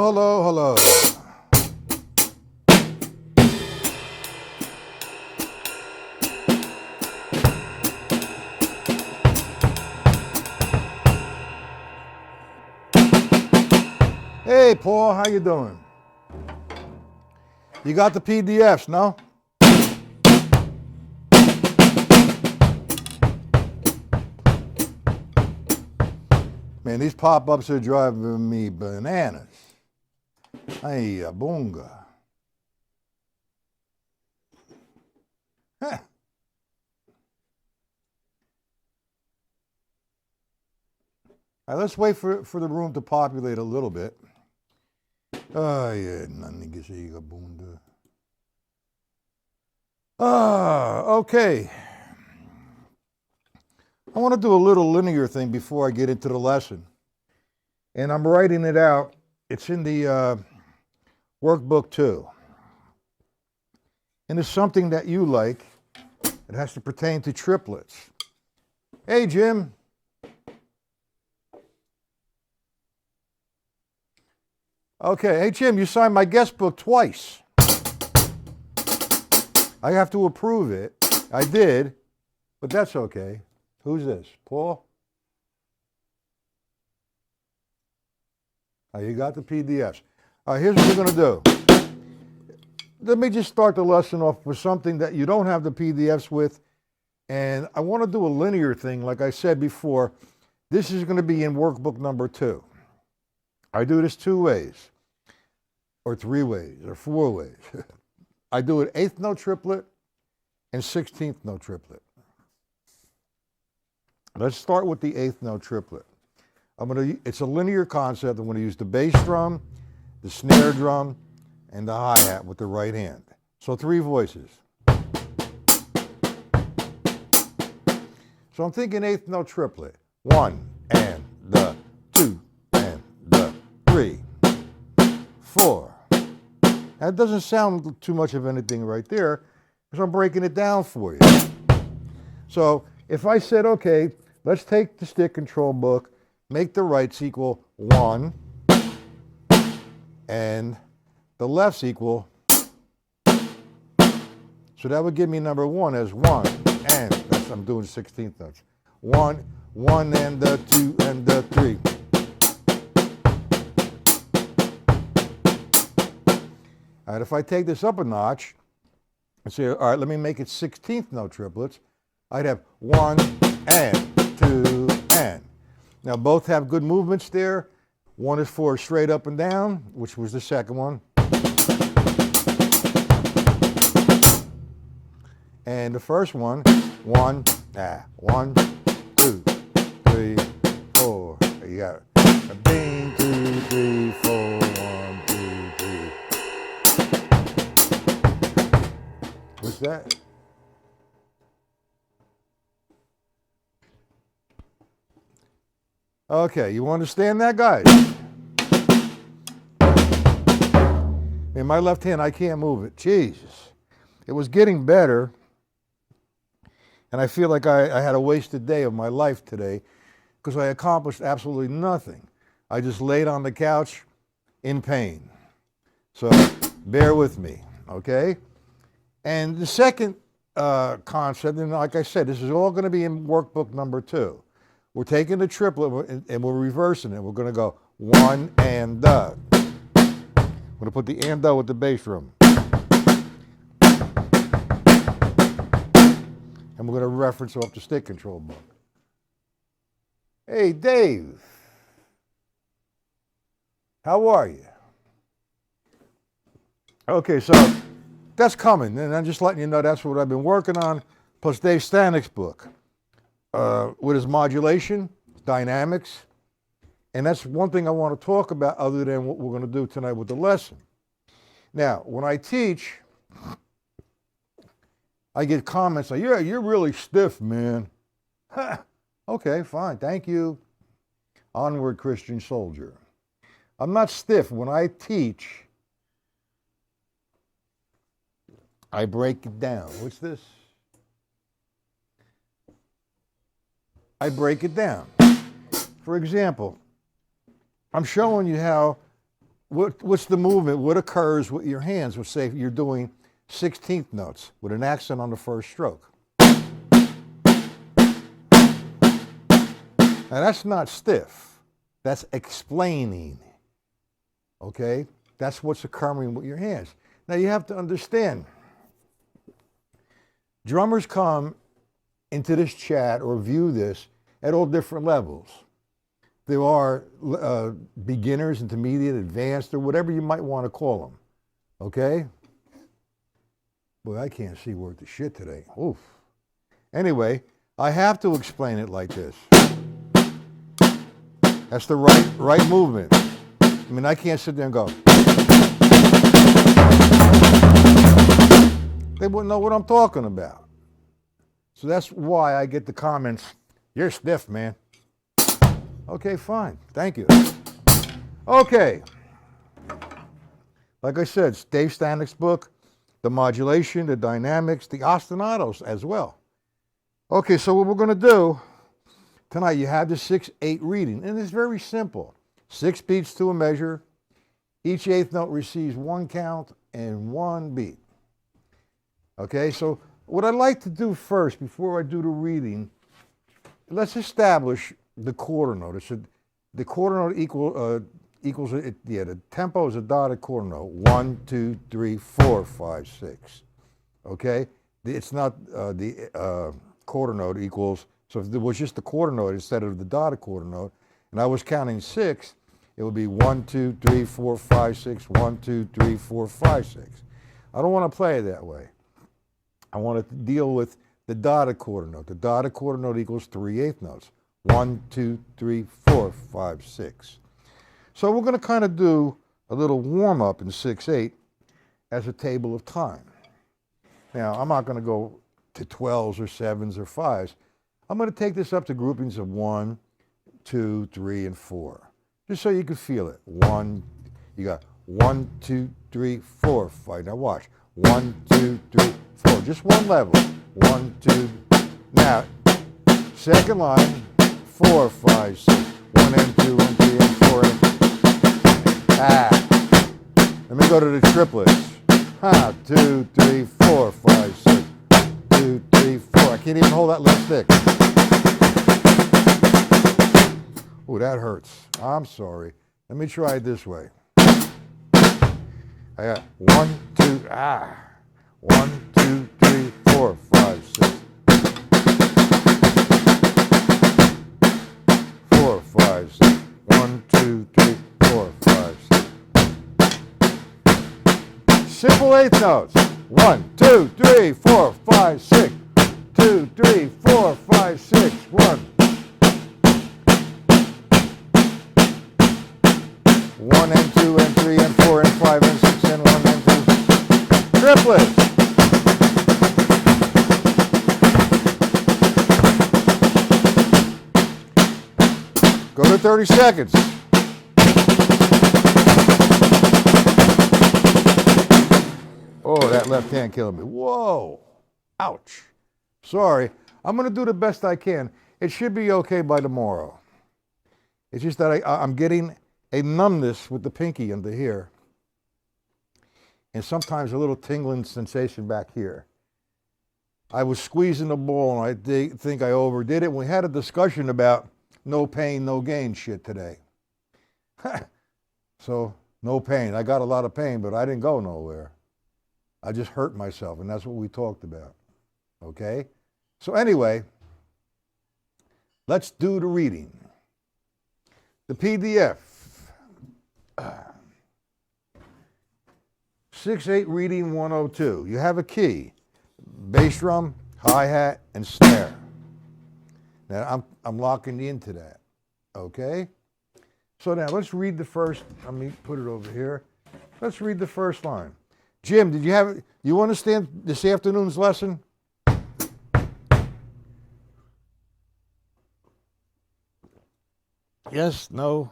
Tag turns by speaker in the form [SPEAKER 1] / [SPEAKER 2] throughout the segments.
[SPEAKER 1] hello, hello. Hey, Paul, how you doing? You got the PDFs, no? Man, these pop-ups are driving me bananas. Ay, bunga. Huh. All right, let's wait for the room to populate a little bit. Okay. I want to do a little linear thing before I get into the lesson. And I'm writing it out. It's in the workbook too. And it's something that you like. It has to pertain to triplets. Hey, Jim. Okay, hey, Jim, you signed my guest book twice. I have to approve it. I did, but that's okay. Who's this? Paul? Oh, you got the PDFs. All right, here's what we're going to do. Let me just start the lesson off with something that you don't have the PDFs with, and I want to do a linear thing. Like I said before, this is going to be in workbook number 2. I do this 2 ways, or 3 ways, or 4 ways. I do an 8th note triplet and 16th note triplet. Let's start with the 8th note triplet. It's a linear concept. I'm going to use the bass drum, the snare drum, and the hi-hat with the right hand. So 3 voices. So I'm thinking 8th note triplet. 1 and the 2 and the 3, 4. That doesn't sound too much of anything right there because I'm breaking it down for you. So if I said, okay, let's take the stick control book, make the rights equal 1 and the lefts equal, so that would give me number 1 as 1 and, I'm doing 16th notes. 1 and the 2 and the 3. All right, if I take this up a notch and say, all right, let me make it 16th note triplets, I'd have 1 and 2 and. Now both have good movements there. One is for straight up and down, which was the second one. And the first one, 1, 1, 2, 3, 4. There you got it. A ding, 2, 3, 4, 1, 2, 3. What's that? Okay, you understand that, guys? In my left hand, I can't move it. Jesus. It was getting better, and I feel like I had a wasted day of my life today because I accomplished absolutely nothing. I just laid on the couch in pain. So bear with me, okay? And the second concept, and like I said, this is all going to be in workbook number 2. We're taking the triplet and we're reversing it. We're going to go 1 and the. I'm going to put the and the with the bass drum. And we're going to reference off the stick control book. Hey, Dave. How are you? Okay, so that's coming. And I'm just letting you know that's what I've been working on, plus Dave Stanik's book. With his modulation, dynamics, and that's one thing I want to talk about other than what we're going to do tonight with the lesson. Now, when I teach, I get comments like, yeah, you're really stiff, man. Okay, fine, thank you. Onward, Christian soldier. I'm not stiff. When I teach, I break it down. What's this? I break it down. For example, I'm showing you how what's the movement? What occurs with your hands? Let's say you're doing 16th notes with an accent on the first stroke. Now that's not stiff. That's explaining. Okay? That's what's occurring with your hands. Now you have to understand, drummers come into this chat or view this at all different levels. There are beginners, intermediate, advanced, or whatever you might want to call them. Okay? Boy, I can't see worth the shit today. Oof. Anyway, I have to explain it like this. That's the right movement. I mean, I can't sit there and go. They wouldn't know what I'm talking about. So that's why I get the comments, "You're stiff, man." Okay, fine. Thank you. Okay. Like I said, Dave Stanik's book, the modulation, the dynamics, the ostinatos as well. Okay, so what we're going to do tonight, you have the 6/8 reading, and it's very simple. 6 beats to a measure. Each eighth note receives 1 count and 1 beat. Okay, so what I'd like to do first, before I do the reading, let's establish the quarter note. The quarter note equals the tempo is a dotted quarter note. 1, 2, 3, 4, 5, 6. Okay, it's not the quarter note equals. So if it was just the quarter note instead of the dotted quarter note, and I was counting 6, it would be 1, 2, 3, 4, 5, 6. 1, 2, 3, 4, 5, 6. I don't want to play it that way. I want to deal with the dotted quarter note. The dotted quarter note equals 3/8 notes. 1, 2, 3, 4, 5, 6. So we're going to kind of do a little warm-up in 6/8 as a table of time. Now, I'm not going to go to 12s or 7s or 5s. I'm going to take this up to groupings of 1, 2, 3, and 4. Just so you can feel it. You got 1, 2, 3, 4, 5. Now watch. 1, 2, 3, 4. Just one level. 1, 2. Now, second line. 4, 5, 6. 1 and 2 and 3 and 4 and. Let me go to the triplets. 2, 3, 4, 5, 6. 2, 3, 4. I can't even hold that left stick. Ooh, that hurts. I'm sorry. Let me try it this way. I got 1, 2, 1, 2, 3, 4, 5, 6. 4, 5, 6. 1, 2, 3, 4, 5, 6. Simple eighth notes. 1, 2, 3, 4, 5, 6. 2, 3, 4, 5, 6. 1. 1 and 2 and 3 and 4 and 5 and 6 and 1 and 2. Triplets. Go to 30 seconds. Oh, that left hand killed me. Whoa. Ouch. Sorry. I'm going to do the best I can. It should be okay by tomorrow. It's just that I'm getting a numbness with the pinky under here. And sometimes a little tingling sensation back here. I was squeezing the ball, and I think I overdid it. We had a discussion about no pain, no gain shit today. So, no pain. I got a lot of pain, but I didn't go nowhere. I just hurt myself, and that's what we talked about. Okay? So anyway, let's do the reading. The PDF. 6/8 reading 102. You have a key. Bass drum, hi-hat, and snare. Now, I'm locking into that. Okay? So now, let's read the first. Let me put it over here. Let's read the first line. Jim, you understand this afternoon's lesson? Yes? No?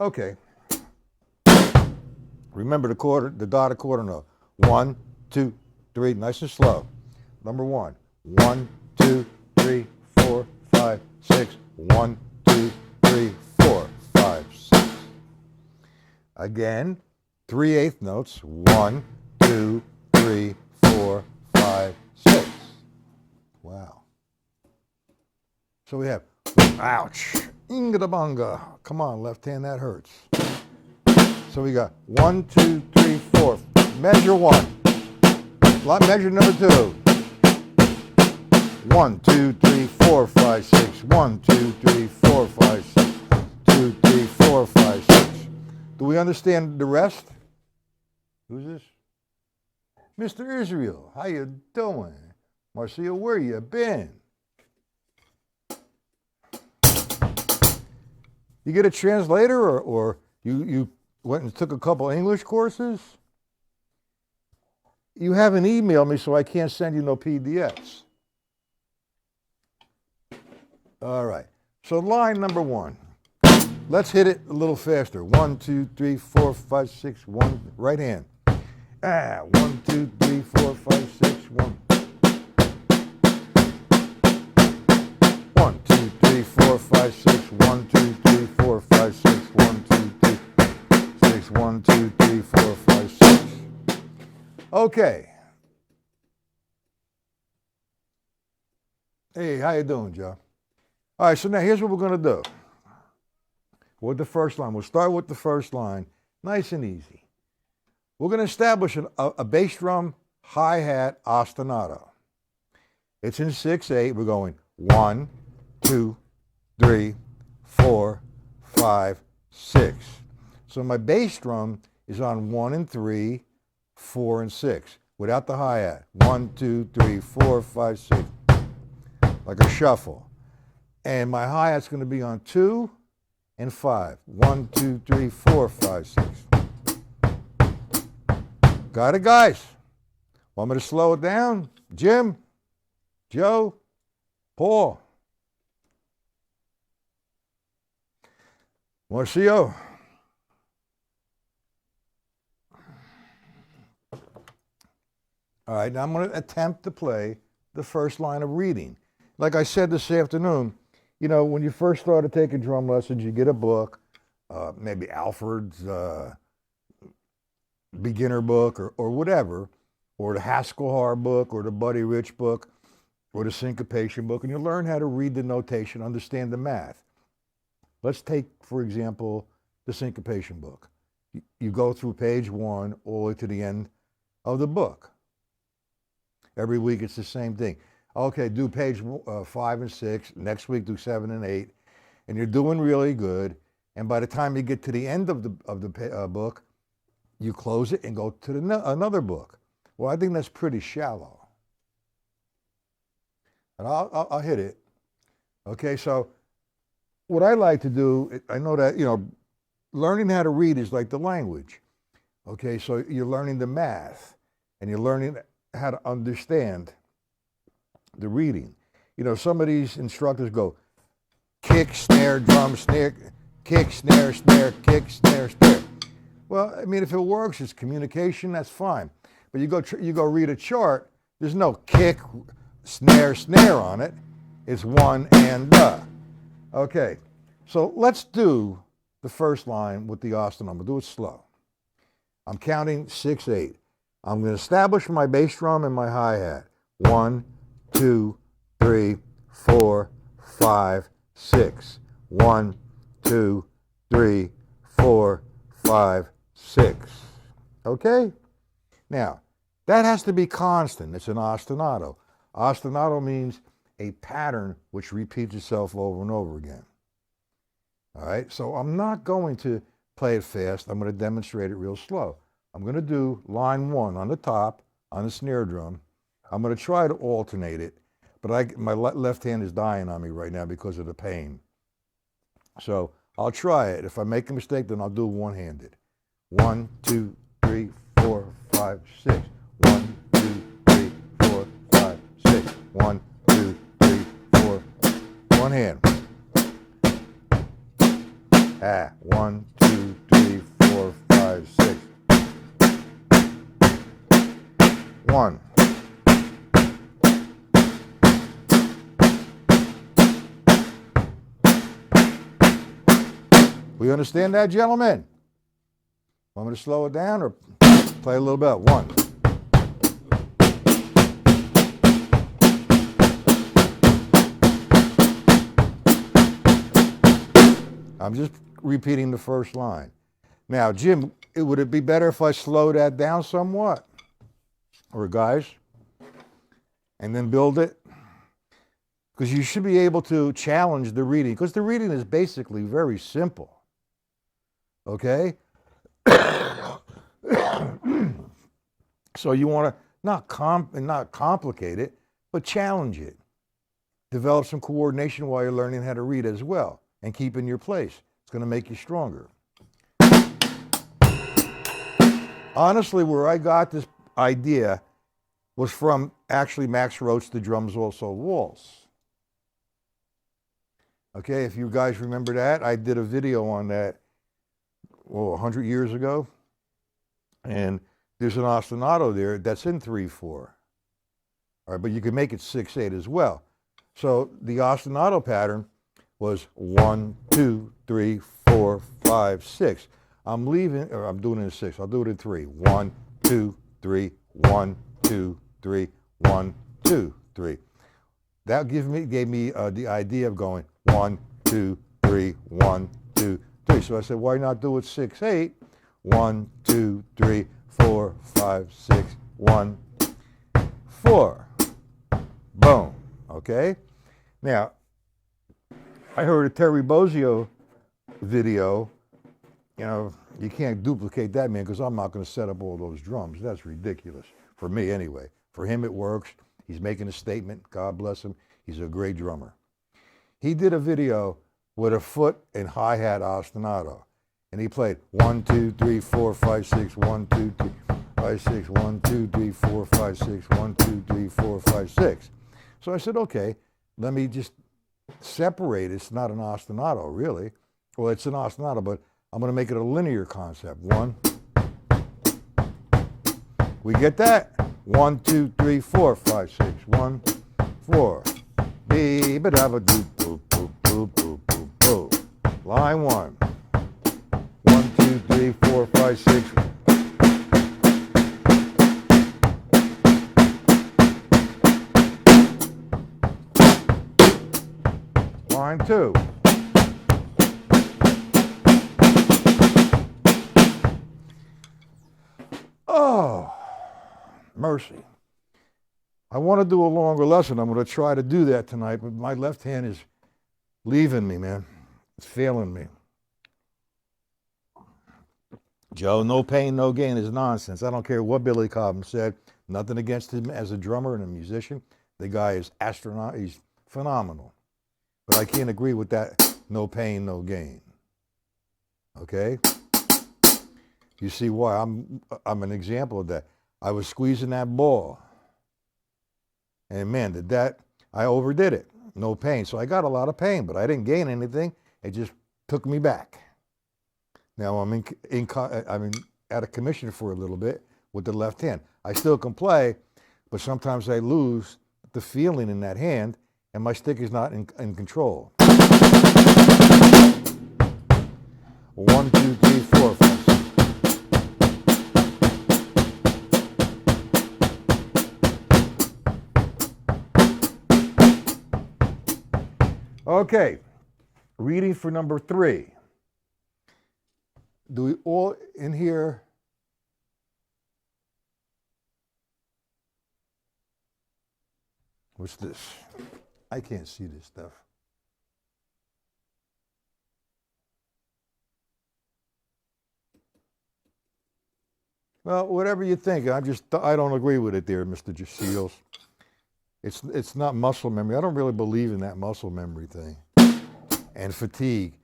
[SPEAKER 1] Okay. Remember the dotted quarter note. 1, 2, 3, nice and slow. Number 1. 1, 2, 3, 4, 5, 6. 1, 2, 3, 4, 5, 6. Again, 3/8 notes. 1, 2, 3, 4, 5, 6. Wow. So we have, ouch, inga-da-bunga. Come on, left hand, that hurts. So we got 1, 2, 3, 4. Measure 1. Measure number 2. 1, 2, 3, 4, 5, 6. 1, 2, 3, 4, 5, 6. 2, 3, 4, 5, 6. Do we understand the rest? Who's this? Mr. Israel, how you doing? Marcia, where you been? You get a translator, or you went and took a couple English courses? You haven't emailed me, so I can't send you no PDFs. All right. So line number 1. Let's hit it a little faster. 1, 2, 3, 4, 5, 6, 1. Right hand. 1, 2, 3, 4, 5, 6, 1. 1, 2, 3, 4, 5, 6, 1, 2, 3, 4, 5, 6, 1, 2, 3, 6, 1, 2, 3, 4, 5, 6. Okay. Hey, how you doing, Joe? All right, so now here's what we're going to do. With the first line. We'll start with the first line. Nice and easy. We're going to establish a bass drum, hi-hat, ostinato. It's in 6/8. We're going 1, 2, 3, 4, 5, 6. So my bass drum is on 1 and 3, 4 and 6, without the hi-hat. 1, 2, 3, 4, 5, 6. Like a shuffle. And my hi-hat's going to be on 2 and 5. 1, 2, 3, 4, 5, 6. Got it, guys? Want me to slow it down? Jim? Joe? Paul? Marcio? All right, now I'm going to attempt to play the first line of reading. Like I said this afternoon, you know, when you first started taking drum lessons, you get a book, maybe Alfred's beginner book or whatever, or the Haskell book, or the Buddy Rich book, or the syncopation book, and you learn how to read the notation, understand the math. Let's take, for example, the syncopation book. You go through page 1 all the way to the end of the book. Every week it's the same thing. Okay, do page 5 and 6. Next week do 7 and 8, and you're doing really good. And by the time you get to the end of the book, you close it and go to another book. Well, I think that's pretty shallow. And I'll hit it. Okay, so what I like to do, I know that, you know, learning how to read is like the language. Okay, so you're learning the math, and you're learning how to understand the reading. You know, some of these instructors go kick, snare, drum, snare, kick, snare, snare, kick, snare, snare. Well, I mean, if it works, it's communication, that's fine. But you go read a chart, there's no kick, snare, snare on it. It's 1 and the. Okay, so let's do the first line with the ostinato. I'm going to do it slow. I'm counting 6/8. I'm going to establish my bass drum and my hi-hat. 1, 2, 3, 4, 5, 6. 1, 2, 3, 4, 5, 6. Okay? Now, that has to be constant. It's an ostinato. Ostinato means a pattern which repeats itself over and over again. All right? So I'm not going to play it fast. I'm going to demonstrate it real slow. I'm going to do line 1 on the top on the snare drum. I'm going to try to alternate it, but my left hand is dying on me right now because of the pain. So I'll try it. If I make a mistake, then I'll do one-handed. 1, 2, 3, 4, 5, 6. 1, 2, 3, 4, 5, 6. 1, 2, 3, 4. One hand. 1, 2, 3, 4, 5, 6. 1. We understand that, gentlemen? Want me to slow it down or play a little bit? 1. I'm just repeating the first line. Now, Jim, would it be better if I slow that down somewhat? Or guys? And then build it? Because you should be able to challenge the reading, because the reading is basically very simple. Okay? So you want to not complicate it, but challenge it. Develop some coordination while you're learning how to read as well, and keep in your place. It's going to make you stronger. Honestly, where I got this idea was from actually Max Roach's The Drums Also Waltz. Okay, if you guys remember that, I did a video on that, 100 years ago. And there's an ostinato there that's in 3/4. All right, but you can make it 6/8 as well. So the ostinato pattern was 1, 2, 3, 4, 5, 6. I'm doing it in 6. I'll do it in 3. 1, 2, 3, 1, 2, 3, 1, 2, 3. That gave me the idea of going 1, 2, 3, 1, 2, 3. So I said, why not do it 6/8? 1, 2, 3, 4, 5, 6, 1, 4. Boom. Okay? Now, I heard a Terry Bozzio video. You know, you can't duplicate that man because I'm not going to set up all those drums. That's ridiculous. For me, anyway. For him, it works. He's making a statement. God bless him. He's a great drummer. He did a video with a foot and hi-hat ostinato. And he played 1, 2, 3, 4, 5, 6, 1, 2, 3, 5, 6, 1, 2, 3, 4, 5, 6, 1, 2, 3, 4, 5, 6. So I said, okay, let me just separate. It's not an ostinato, really. Well, it's an ostinato, but I'm going to make it a linear concept. 1. We get that? 1, 2, 3, 4, 5, 6. 1, 4. Bee-ba-da-ba-doo-boo-boo-boo-boo-boo. Line 1. 1, 2, 3, 4, 5, 6. Line 2. Oh, mercy. I want to do a longer lesson. I'm going to try to do that tonight, but my left hand is leaving me, man. It's failing me. Joe, no pain, no gain is nonsense. I don't care what Billy Cobham said. Nothing against him as a drummer and a musician. The guy is astronaut. He's phenomenal. But I can't agree with that no pain, no gain. Okay? You see why? I'm an example of that. I was squeezing that ball. And man, I overdid it. No pain. So I got a lot of pain, but I didn't gain anything. It just took me back. Now I'm out of commission for a little bit with the left hand. I still can play, but sometimes I lose the feeling in that hand, and my stick is not in control. 1, 2, 3, 4, 5. Okay, reading for number 3. Do we all in here? What's this? I can't see this stuff. Well, whatever you think. I don't agree with it there, Mr. Shields. It's not muscle memory. I don't really believe in that muscle memory thing. And fatigue.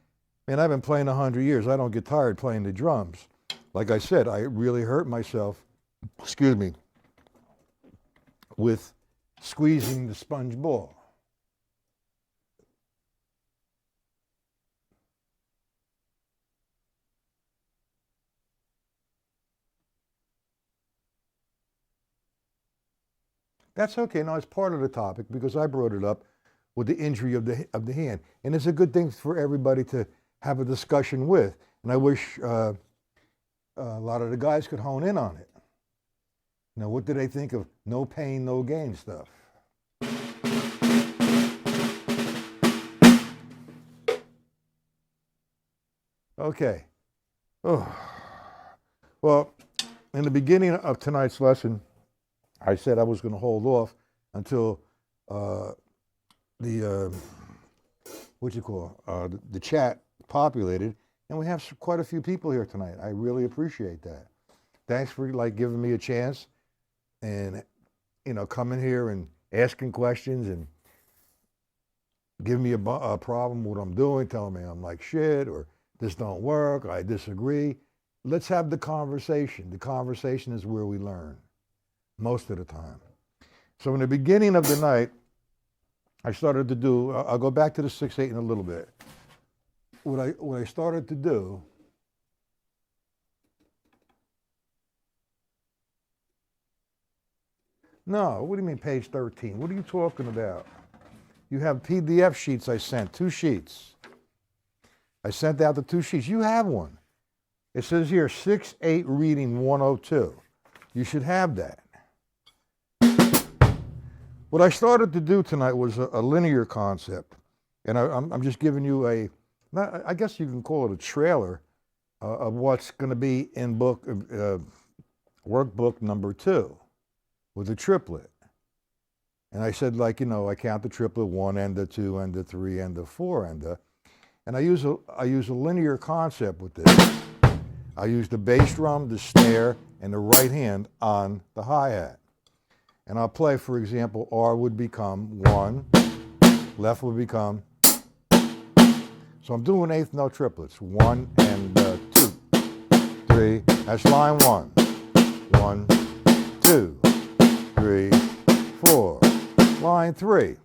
[SPEAKER 1] Man, I've been playing 100 years. I don't get tired playing the drums. Like I said, I really hurt myself, with squeezing the sponge ball. That's okay. Now, it's part of the topic because I brought it up with the injury of the hand. And it's a good thing for everybody to have a discussion with. And I wish a lot of the guys could hone in on it. Now, what do they think of no pain, no gain stuff? Okay. Oh. Well, in the beginning of tonight's lesson, I said I was going to hold off until the chat populated, and we have quite a few people here tonight. I really appreciate that. Thanks for giving me a chance, and coming here and asking questions and giving me a problem with what I'm doing, telling me I'm like shit or this don't work, I disagree. Let's have the conversation. The conversation is where we learn most of the time. So in the beginning of the night, I started to do, I'll go back to the 6/8 in a little bit. What I started to do, no, what do you mean page 13? What are you talking about? You have PDF sheets I sent, 2 sheets. I sent out the 2 sheets. You have one. It says here, 6/8 reading 102. You should have that. What I started to do tonight was a linear concept. And I'm just giving you I guess you can call it a trailer of what's going to be in workbook number 2 with a triplet. And I said, I count the triplet 1 enda, 2 enda, 3 enda, 4 enda. And I use a linear concept with this. I use the bass drum, the snare, and the right hand on the hi-hat. And I'll play, for example, R would become 1, left would become. So I'm doing 8th note triplets. 1 and 2, 3. That's line 1. 1, 2, 3, 4. Line 3.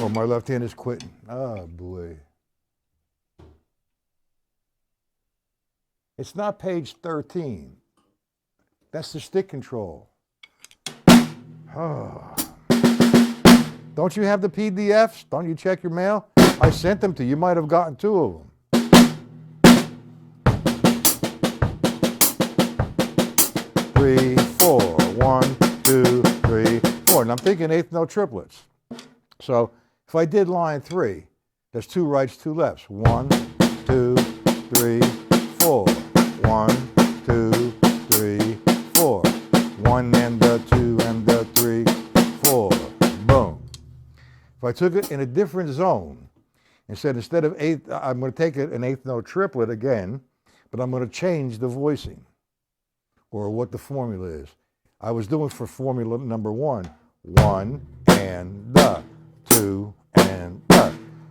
[SPEAKER 1] Oh, my left hand is quitting. Oh, boy. It's not page 13. That's the stick control. Oh. Don't you have the PDFs? Don't you check your mail? I sent them to you. You might have gotten 2 of them. Three, 4. 1, 2, 3, 4. And I'm thinking 8th note triplets. So if I did line 3, there's 2 rights, 2 lefts. 1, 2, 3, 4. 1, 2, 3, 4. 1 and 2 and 3, 4. Boom. If I took it in a different zone, instead of 8, I'm going to take it an 8th note triplet again, but I'm going to change the voicing or what the formula is. I was doing for formula number 1, 1 and 2 and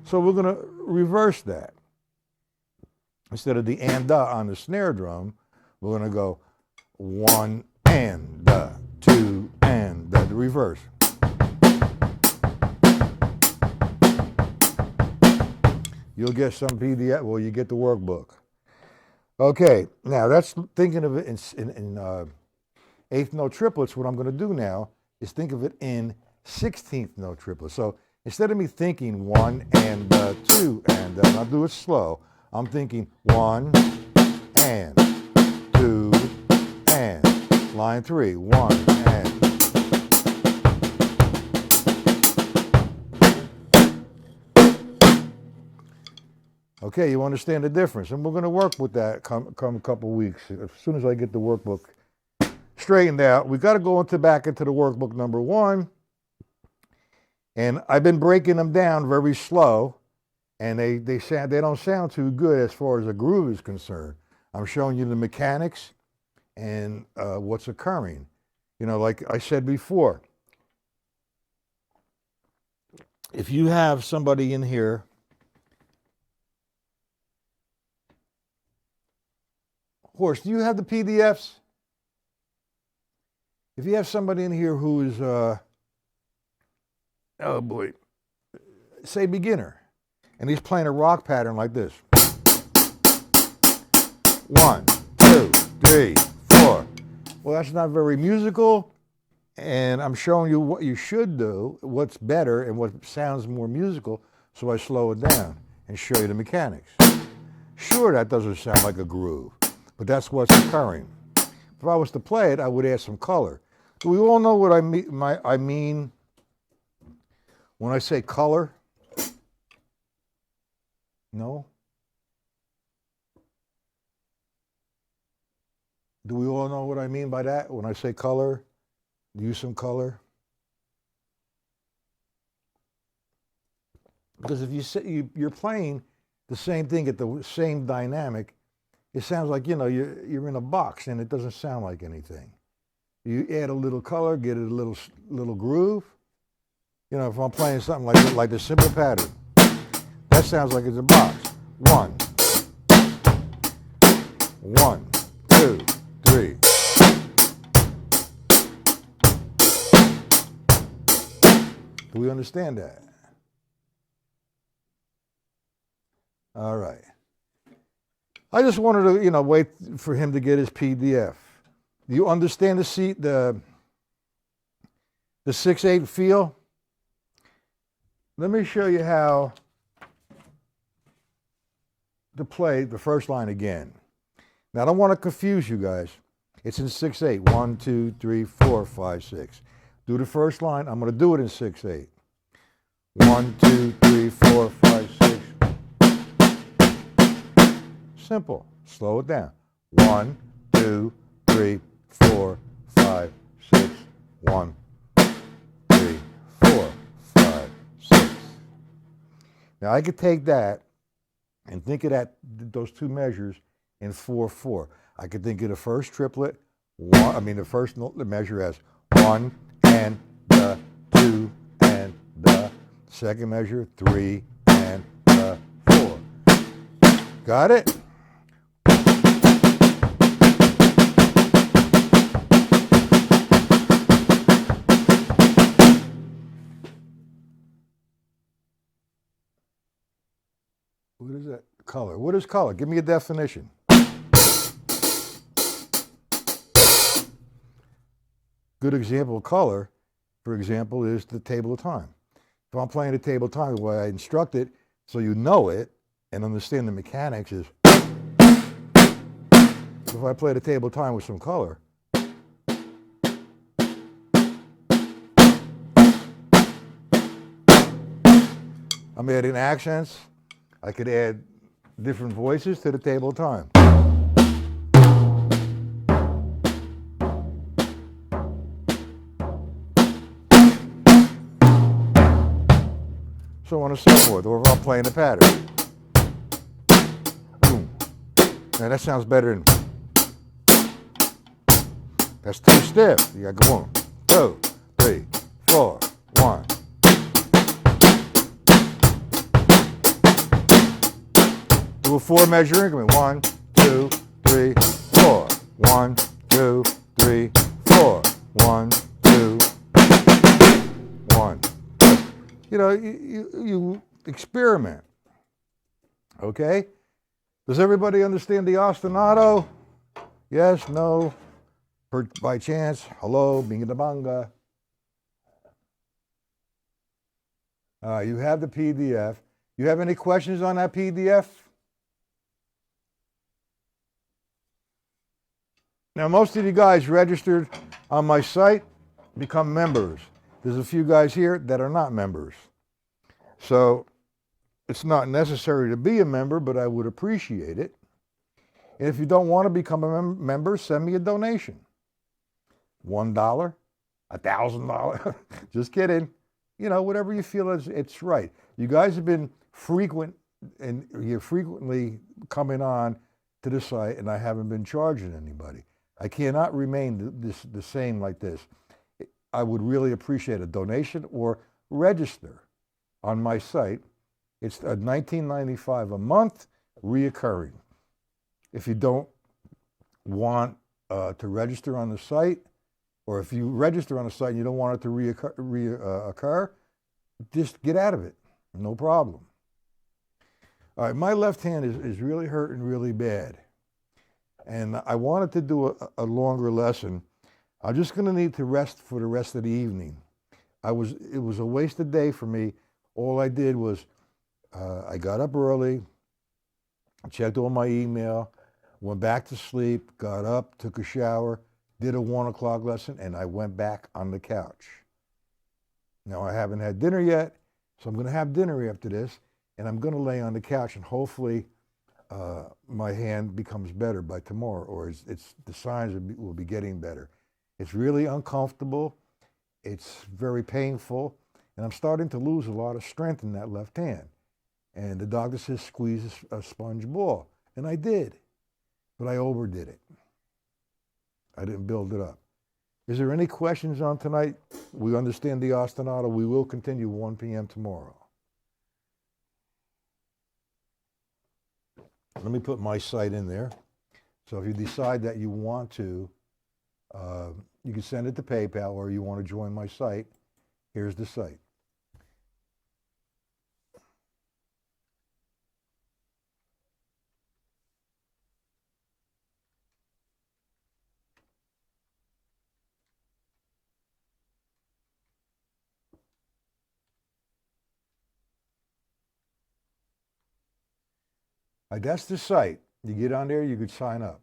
[SPEAKER 1] So we're going to reverse that. Instead of the and on the snare drum, we're going to go 1 and 2 and the reverse. You'll get some PDF. Well, you get the workbook. Okay, now that's thinking of it in 8th note triplets. What I'm going to do now is think of it in 16th note triplets. So instead of me thinking 1 and 2 and I'll do it slow. I'm thinking 1 and 2 and line 3, 1 and. Okay, you understand the difference, and we're going to work with that come a couple weeks. As soon as I get the workbook straightened out, we've got to go back into the workbook number 1, and I've been breaking them down very slow. And they don't sound too good as far as a groove is concerned. I'm showing you the mechanics and what's occurring. Like I said before, if you have somebody in here Horst, do you have the PDFs? If you have somebody in here who is, oh boy, say beginner, and he's playing a rock pattern like this. 1, 2, 3, 4. Well, that's not very musical, and I'm showing you what you should do, what's better and what sounds more musical, so I slow it down and show you the mechanics. Sure, that doesn't sound like a groove, but that's what's occurring. If I was to play it, I would add some color. Do we all know what I mean when I say color? No? Do we all know what I mean by that when I say color? Use some color? Because if you say you're playing the same thing at the same dynamic, it sounds like, you're in a box and it doesn't sound like anything. You add a little color, get it a little groove. If I'm playing something like the simple pattern, that sounds like it's a box. 1, 1, 2, 3. Do we understand that? All right. I just wanted to, wait for him to get his PDF. Do you understand the 6/8 feel? Let me show you how to play the first line again. Now, I don't want to confuse you guys. It's in 6/8. 1, 2, 3, 4, 5, 6. Do the first line. I'm going to do it in 6/8. 1, 2, 3, 4, 5, 6. Simple. Slow it down. 1, 2, 3, 4, 5, 6. 1, 3, 4, 5, 6. Now I could take that and think of those two measures in 4/4. I could think of the first triplet, the first measure as 1 and the 2 and the second measure 3 and the 4. Got it? What is that? Color. What is color? Give me a definition. Good example of color, for example, is the table of time. If I'm playing the table of time, the way I instruct it, so you know it and understand the mechanics is, if I play the table of time with some color, I'm adding accents. I could add different voices to the table of time. So on and so forth, or if I'm playing the pattern. Boom. Now that sounds better than, that's too stiff. You got to go 1, 2, 3, 4, 1. Do a 4 measure increment. 1, 2, 3, 4. 1, 2, 3, 4. 1, 2, 1. You experiment. Okay? Does everybody understand the ostinato? Yes, no, by chance, hello, bingada-banga. You have the PDF. You have any questions on that PDF? Now, most of you guys registered on my site become members. There's a few guys here that are not members. So it's not necessary to be a member, but I would appreciate it. And if you don't want to become a member, send me a donation. $1, $1,000. Just kidding. Whatever you feel it's right. You guys have been frequent, and you're frequently coming on to the site, and I haven't been charging anybody. I cannot remain the same like this. I would really appreciate a donation or register on my site. It's $19.95 a month, reoccurring. If you don't want to register on the site, or if you register on the site and you don't want it to reoccur, just get out of it. No problem. All right, my left hand is really hurting really bad. And I wanted to do a longer lesson. I'm just going to need to rest for the rest of the evening. It was a wasted day for me. All I did was I got up early. checked all my email, went back to sleep, got up, took a shower, did a 1 o'clock lesson, and I went back on the couch. Now, I haven't had dinner yet, so I'm going to have dinner after this, and I'm going to lay on the couch, and hopefully my hand becomes better by tomorrow, or the signs will be getting better. It's really uncomfortable. It's very painful, and I'm starting to lose a lot of strength in that left hand. And the doctor says squeeze a sponge ball, and I did, but I overdid it. I didn't build it up. Is there any questions on tonight? We understand the ostinato. We will continue 1 p.m. tomorrow. Let me put my site in there. So if you decide that you want to, you can send it to PayPal, or you want to join my site. Here's the site. That's the site. You get on there, you could sign up.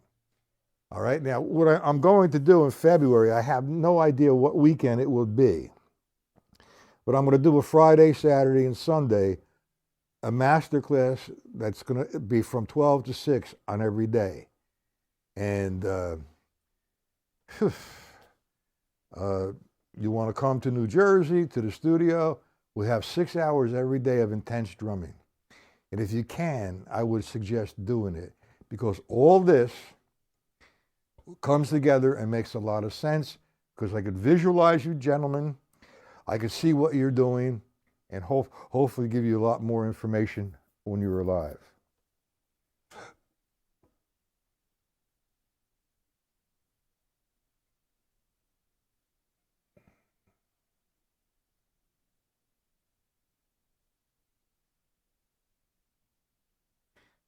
[SPEAKER 1] All right, now what I'm going to do in February, I have no idea what weekend it will be, but I'm going to do a Friday, Saturday, and Sunday, a master class that's going to be from 12 to 6 on every day. And you want to come to New Jersey, to the studio, we have 6 hours every day of intense drumming. And if you can, I would suggest doing it, because all this comes together and makes a lot of sense, because I could visualize you gentlemen, I could see what you're doing, and hopefully give you a lot more information when you're alive.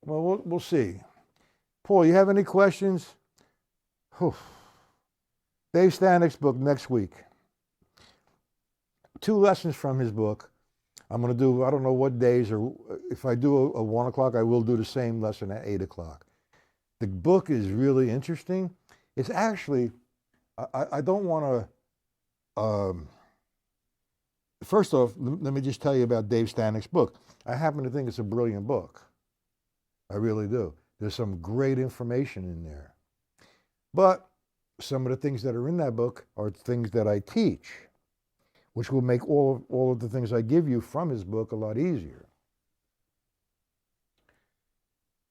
[SPEAKER 1] Well, we'll see. Paul, you have any questions? Dave Stanik's book next week. 2 lessons from his book. I'm going to do, I don't know what days, or if I do a 1 o'clock, I will do the same lesson at 8 o'clock. The book is really interesting. It's actually, I don't want to, first off, let me just tell you about Dave Stanik's book. I happen to think it's a brilliant book. I really do. There's some great information in there. But some of the things that are in that book are things that I teach, which will make all of the things I give you from his book a lot easier.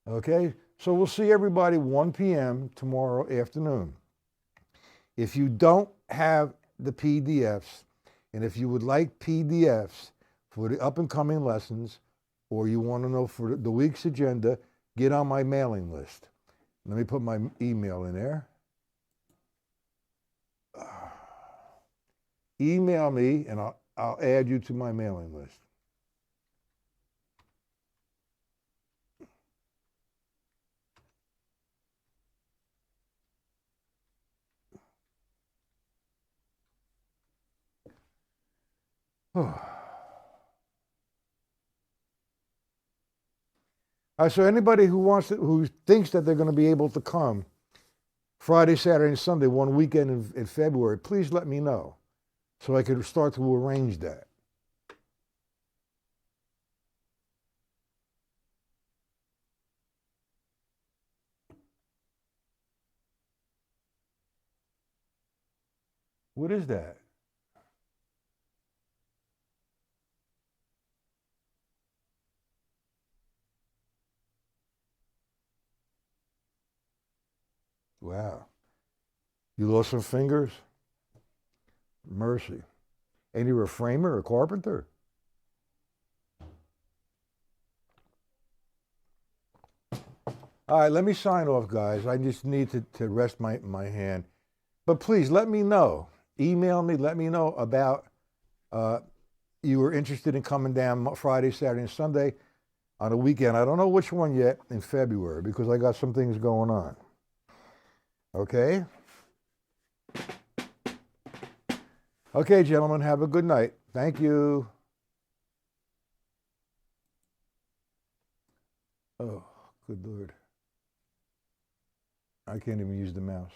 [SPEAKER 1] Okay? So we'll see everybody 1 p.m. tomorrow afternoon. If you don't have the PDFs, and if you would like PDFs for the up-and-coming lessons, or you want to know for the week's agenda, get on my mailing list. Let me put my email in there. Email me, and I'll add you to my mailing list. So anybody who thinks that they're going to be able to come Friday, Saturday, and Sunday, one weekend in February, please let me know so I can start to arrange that. What is that? Wow. You lost some fingers? Mercy. And you were a framer or carpenter? All right, let me sign off, guys. I just need to rest my hand. But please let me know. Email me, let me know about you were interested in coming down Friday, Saturday, and Sunday on a weekend. I don't know which one yet in February because I got some things going on. Okay? Okay, gentlemen, have a good night. Thank you. Oh. Good Lord. I can't even use the mouse.